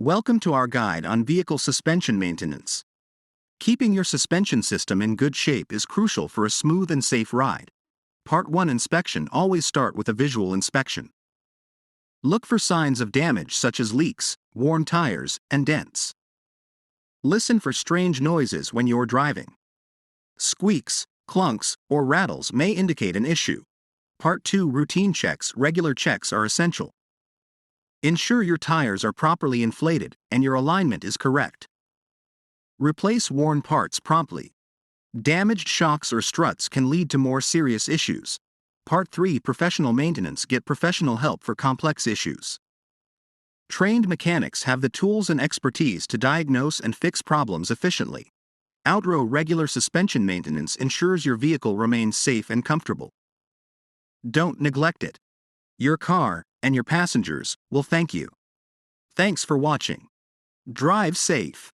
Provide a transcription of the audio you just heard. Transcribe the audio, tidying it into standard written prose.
Welcome to our guide on vehicle suspension maintenance. Keeping your suspension system in good shape is crucial for a smooth and safe ride. Part 1 inspection. Always start with a visual inspection. Look for signs of damage such as leaks, worn tires, and dents. Listen for strange noises when you're driving. Squeaks, clunks, or rattles may indicate an issue. Part 2 routine checks. Regular checks are essential. Ensure your tires are properly inflated and your alignment is correct. Replace worn parts promptly. Damaged shocks or struts can lead to more serious issues. Part 3 professional maintenance. Get professional help for complex issues. Trained mechanics have the tools and expertise to diagnose and fix problems efficiently. Outro regular suspension maintenance ensures your vehicle remains safe and comfortable. Don't neglect it. Your car, and your passengers, will thank you. Thanks for watching. Drive safe.